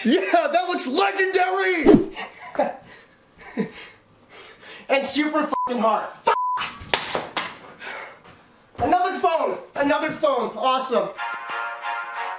Yeah, that looks legendary! And super fucking hard. Another phone, awesome.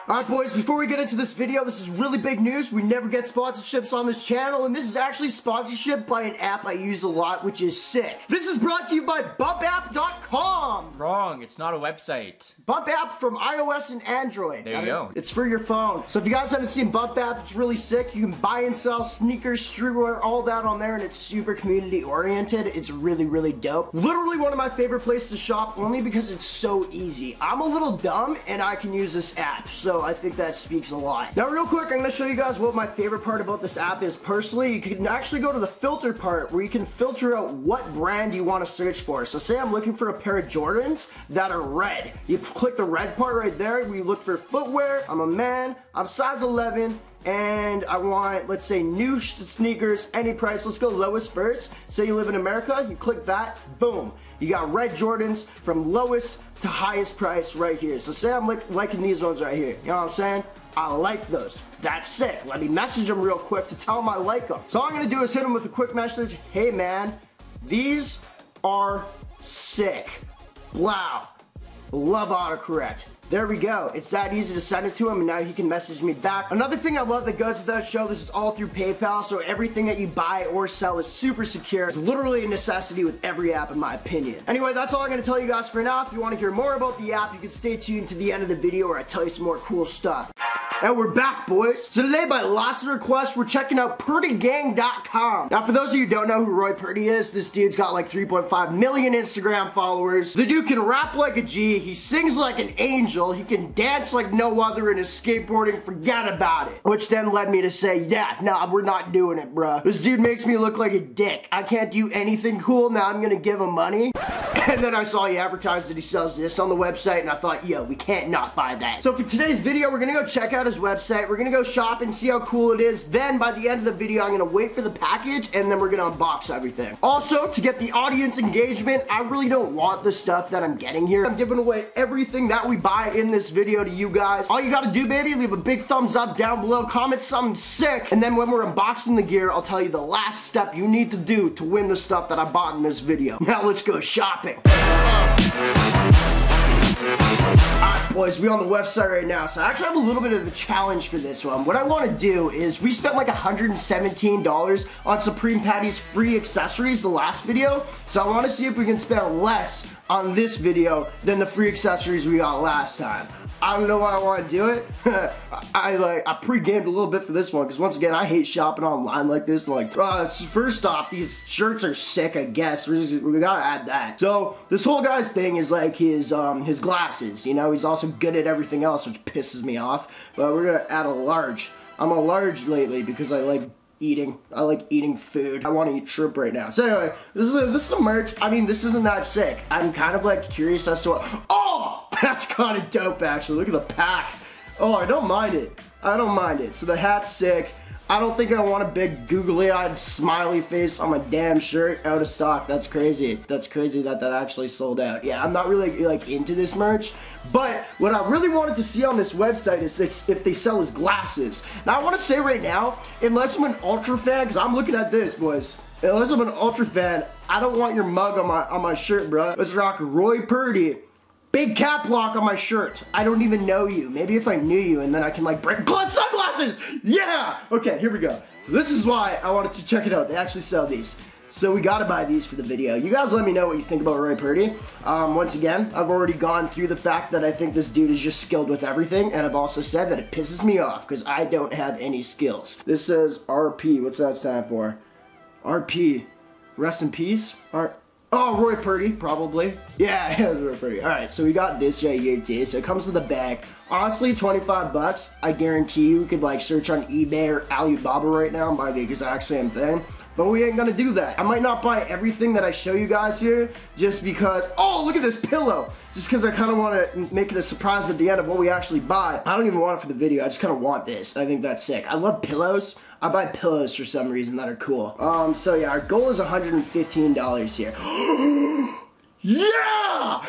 Alright boys, before we get into this video, this is really big news. We never get sponsorships on this channel, and this is actually sponsorship by an app I use a lot, which is sick. This is brought to you by bumpapp.com. Wrong, it's not a website. Bump app from iOS and Android. There you go. It's for your phone. So if you guys haven't seen Bump app, it's really sick. You can buy and sell sneakers, streetwear, all that on there, and it's super community oriented. It's really, really dope. Literally one of my favorite places to shop, only because it's so easy. I'm a little dumb, and I can use this app, so I think that speaks a lot. Now real quick, I'm gonna show you guys what my favorite part about this app is personally. You can actually go to the filter part where you can filter out what brand you want to search for. So say I'm looking for a pair of Jordans that are red. You click the red part right there. We look for footwear. I'm a man. I'm size 11. And I want, let's say, new sneakers, any price. Let's go lowest first. Say you live in America, you click that, boom. You got red Jordans from lowest to highest price right here. So say I'm liking these ones right here. You know what I'm saying? I like those. That's sick. Let me message them real quick to tell them I like them. So all I'm gonna do is hit them with a quick message. Hey man, these are sick. Wow. Love autocorrect. There we go. It's that easy to send it to him, and now he can message me back. Another thing I love that goes with that show, this is all through PayPal, so everything that you buy or sell is super secure. It's literally a necessity with every app, in my opinion. Anyway, that's all I'm gonna tell you guys for now. If you want to hear more about the app, you can stay tuned to the end of the video where I tell you some more cool stuff. And we're back, boys. So today, by lots of requests, we're checking out PURDYgang.com. Now, for those of you who don't know who Roy Purdy is, this dude's got like 3.5 million Instagram followers. The dude can rap like a G, he sings like an angel, he can dance like no other, and his skateboarding, forget about it. Which then led me to say, yeah, nah, we're not doing it, bruh. This dude makes me look like a dick. I can't do anything cool, now I'm gonna give him money. And then I saw he advertised that he sells this on the website, and I thought, yo, we can't not buy that. So for today's video, we're gonna go check out his website. We're gonna go shop and see how cool it is. Then by the end of the video, I'm gonna wait for the package, and then we're gonna unbox everything. Also, to get the audience engagement, I really don't want the stuff that I'm getting here. I'm giving away everything that we buy in this video to you guys. All you gotta do, baby, leave a big thumbs up down below, comment something sick, and then when we're unboxing the gear, I'll tell you the last step you need to do to win the stuff that I bought in this video. Now let's go shopping. Alright boys, we on the website right now, so I actually have a little bit of a challenge for this one. What I want to do is, we spent like $117 on Supreme Patty's free accessories the last video, so I want to see if we can spend less on this video than the free accessories we got last time. I don't know why I want to do it. I pre-gamed a little bit for this one, because once again, I hate shopping online like this. Like, first off, these shirts are sick, I guess. We gotta add that. So, this whole guy's thing is like his glasses, you know? He's also good at everything else, which pisses me off. But we're gonna add a large. I'm a large lately because I like eating. I like eating food. I want to eat shrimp right now. So anyway, this is the merch. I mean, this isn't that sick. I'm kind of like curious as to what. Oh, that's kind of dope actually. Look at the pack. Oh, I don't mind it. I don't mind it. So the hat's sick. I don't think I want a big googly-eyed smiley face on my damn shirt. Out of stock. That's crazy. That's crazy that that actually sold out. Yeah, I'm not really like into this merch. But what I really wanted to see on this website is if they sell his glasses. Now I want to say right now, unless I'm an ultra fan, because I'm looking at this, boys. Unless I'm an ultra fan, I don't want your mug on my shirt, bro. Let's rock Roy Purdy. Big cap lock on my shirt. I don't even know you. Maybe if I knew you and then I can like break sunglasses. Yeah. Okay, here we go. So this is why I wanted to check it out. They actually sell these. So we gotta buy these for the video. You guys let me know what you think about Roy Purdy. Once again, I've already gone through the fact that I think this dude is just skilled with everything, and I've also said that it pisses me off because I don't have any skills. This says RP. What's that stand for? RP. Rest in peace? Oh, Roy Purdy, probably. Yeah, Roy Purdy. Alright, so we got this right here too. So it comes with the bag. Honestly, 25 bucks. I guarantee you could like search on eBay or Alibaba right now and buy the exact same thing. But we ain't gonna do that. I might not buy everything that I show you guys here just because, oh, look at this pillow. Just because I kind of want to make it a surprise at the end of what we actually buy. I don't even want it for the video. I just kind of want this. I think that's sick. I love pillows. I buy pillows for some reason that are cool. So yeah, our goal is $115 here. Yeah!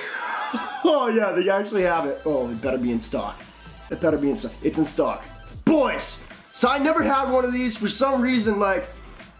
Oh yeah, they actually have it. Oh, it better be in stock. It better be in stock. It's in stock. Boys! So I never had one of these for some reason. Like,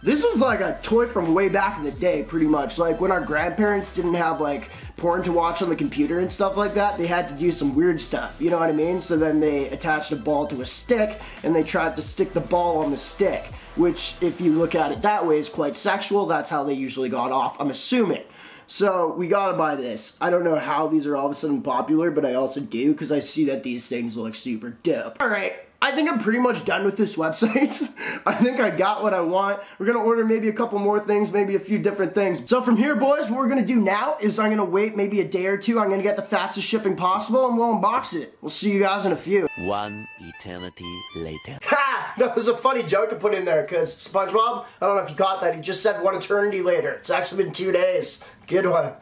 this was like a toy from way back in the day, pretty much. Like when our grandparents didn't have like porn to watch on the computer and stuff like that, they had to do some weird stuff, you know what I mean? So then they attached a ball to a stick and they tried to stick the ball on the stick, which if you look at it that way is quite sexual. That's how they usually got off, I'm assuming. So we gotta buy this. I don't know how these are all of a sudden popular, but I also do because I see that these things look super dope. All right. I think I'm pretty much done with this website. I think I got what I want. We're gonna order maybe a couple more things, maybe a few different things. So from here, boys, what we're gonna do now is I'm gonna wait maybe a day or two. I'm gonna get the fastest shipping possible and we'll unbox it. We'll see you guys in a few. One eternity later. Ha! That was a funny joke to put in there because SpongeBob, I don't know if you caught that, he just said 1 eternity later. It's actually been 2 days. Good one.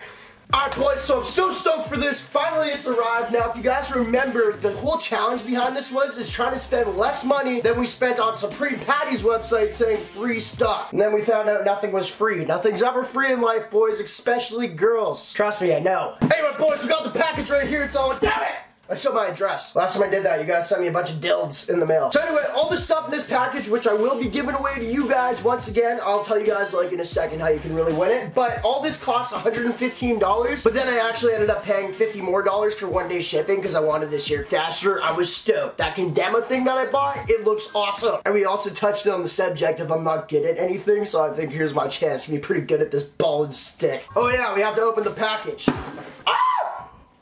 Alright boys, so I'm so stoked for this. Finally it's arrived. Now if you guys remember, the whole challenge behind this is trying to spend less money than we spent on Supreme Patty's website saying free stuff. And then we found out nothing was free. Nothing's ever free in life, boys, especially girls. Trust me, I know. Anyway boys, we got the package right here. It's all, damn it! I showed my address. Last time I did that, you guys sent me a bunch of dilds in the mail. So anyway, all the stuff in this package, which I will be giving away to you guys once again. I'll tell you guys like in a second how you can really win it. But all this costs $115. But then I actually ended up paying $50 more for 1 day shipping because I wanted this here faster. I was stoked. That Kendama thing that I bought, it looks awesome. And we also touched on the subject of I'm not good at anything. So I think here's my chance to be pretty good at this ball and stick. Oh yeah, we have to open the package. Ah!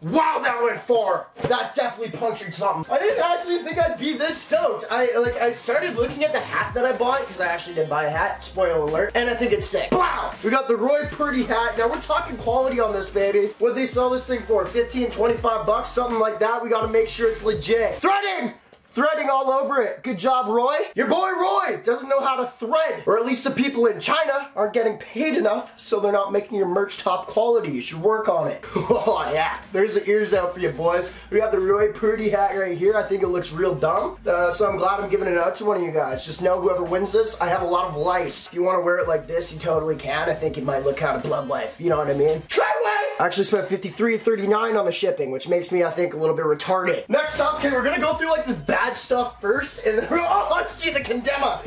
Wow, that went far. That definitely punctured something. I didn't actually think I'd be this stoked. I started looking at the hat that I bought because I actually did buy a hat, spoiler alert, and I think it's sick. Wow! We got the PURDY hat. Now we're talking quality on this, baby. What they sell this thing for? 15, 25 bucks, something like that. We gotta make sure it's legit. Threading! Threading all over it. Good job, Roy. Your boy Roy doesn't know how to thread. Or at least the people in China aren't getting paid enough, so they're not making your merch top quality. You should work on it. Oh yeah, there's the ears out for you boys. We got the PURDY hat right here. I think it looks real dumb. So I'm glad I'm giving it out to one of you guys. Just know whoever wins this, I have a lot of lice. If you want to wear it like this, you totally can. I think it might look kind of blood life. You know what I mean? Try away! I actually spent $53.39 on the shipping, which makes me, I think, a little bit retarded. Next up, okay, we're gonna go through like the bad stuff first, and then oh, let's see the Kendama.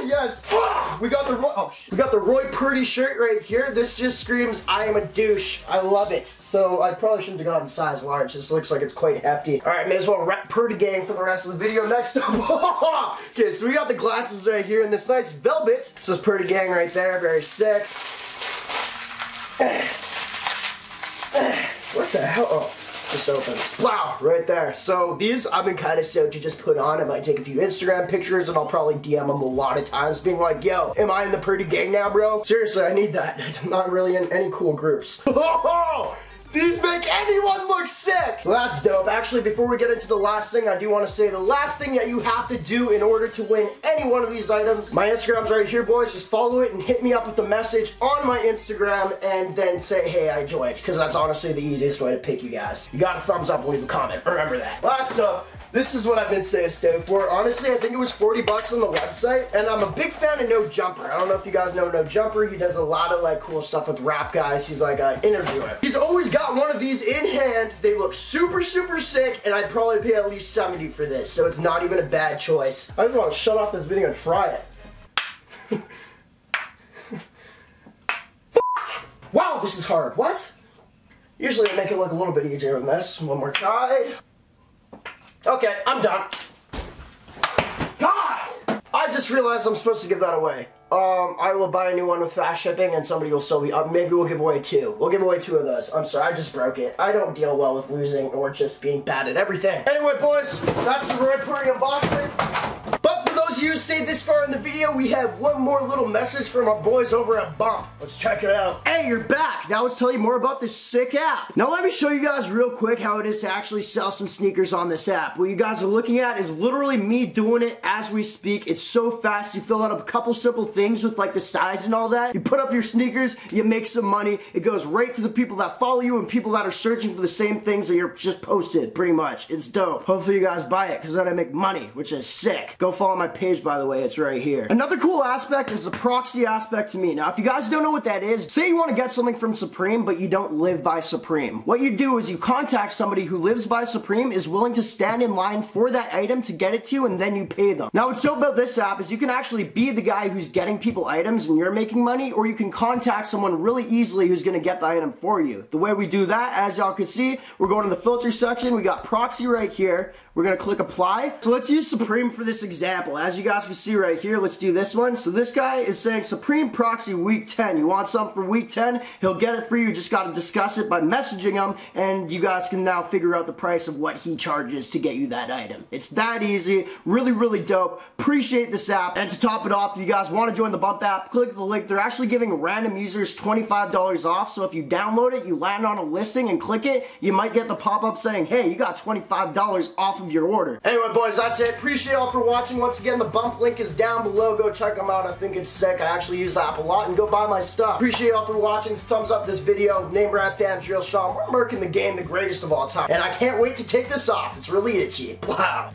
Yes. We got the PURDY shirt right here. This just screams I am a douche. I love it. So I probably shouldn't have gotten size large. This looks like it's quite hefty. All right, may as well rep PURDY gang for the rest of the video. Next up, okay, so we got the glasses right here in this nice velvet. This is PURDY gang right there. Very sick. What the hell? Oh. Just opens. Wow, right there. So these I've been kind of stoked to just put on. I might take a few Instagram pictures and I'll probably DM them a lot of times being like, yo, am I in the PURDY gang now, bro? Seriously, I need that. I'm not really in any cool groups. These make anyone look sick! So that's dope. Actually, before we get into the last thing, I do want to say the last thing that you have to do in order to win any one of these items, my Instagram's right here, boys. Just follow it and hit me up with a message on my Instagram and then say, hey, I joined. Because that's honestly the easiest way to pick you guys. You got a thumbs up and leave a comment. Remember that. Last up. This is what I've been saying stoked for. Honestly, I think it was 40 bucks on the website, and I'm a big fan of No Jumper. I don't know if you guys know No Jumper. He does a lot of like cool stuff with rap guys. He's like an interviewer. He's always got one of these in hand. They look super, super sick, and I'd probably pay at least 70 for this, so it's not even a bad choice. I just want to shut off this video and try it. Wow, this is hard. What? Usually I make it look a little bit easier than this. One more try. Okay, I'm done. God! I just realized I'm supposed to give that away. I will buy a new one with fast shipping and somebody will still be up. Maybe we'll give away 2. We'll give away 2 of those. I'm sorry, I just broke it. I don't deal well with losing or just being bad at everything. Anyway, boys, that's the PURDY unboxing. But for those of you who stayed this far in the video, we have one more little message from our boys over at Bump. Let's check it out. Hey, you're back. Now let's tell you more about this sick app. Now let me show you guys real quick how it is to actually sell some sneakers on this app. What you guys are looking at is literally me doing it as we speak. It's so fast. You fill out a couple simple things with like the size and all that. You put up your sneakers, you make some money. It goes right to the people that follow you and people that are searching for the same things that you're just posted, pretty much. It's dope. Hopefully you guys buy it because then I make money, which is sick. Go follow my page page, by the way, it's right here. Another cool aspect is the proxy aspect to me. Now, if you guys don't know what that is, say you want to get something from Supreme, but you don't live by Supreme. What you do is you contact somebody who lives by Supreme, is willing to stand in line for that item to get it to you, and then you pay them. Now, what's so about this app is you can actually be the guy who's getting people items and you're making money, or you can contact someone really easily who's going to get the item for you. The way we do that, as y'all can see, we're going to the filter section. We got proxy right here. We're going to click apply. So let's use Supreme for this example. As you guys can see right here, let's do this one. So this guy is saying Supreme proxy week 10. You want something for week 10? He'll get it for you. You just got to discuss it by messaging him, and you guys can now figure out the price of what he charges to get you that item. It's that easy. Really, really dope. Appreciate this app. And to top it off, if you guys want to join the Bump app, click the link. They're actually giving random users $25 off. So if you download it, you land on a listing and click it, you might get the pop-up saying, hey, you got $25 off of your order. Anyway, boys, that's it. Appreciate y'all for watching. Once again, the Bump link is down below. Go check them out. I think it's sick. I actually use the app a lot, and go buy my stuff. Appreciate y'all for watching. Thumbs up this video. Name Brad Fans, Real Sean. We're murking the game, the greatest of all time. And I can't wait to take this off. It's really itchy. Wow.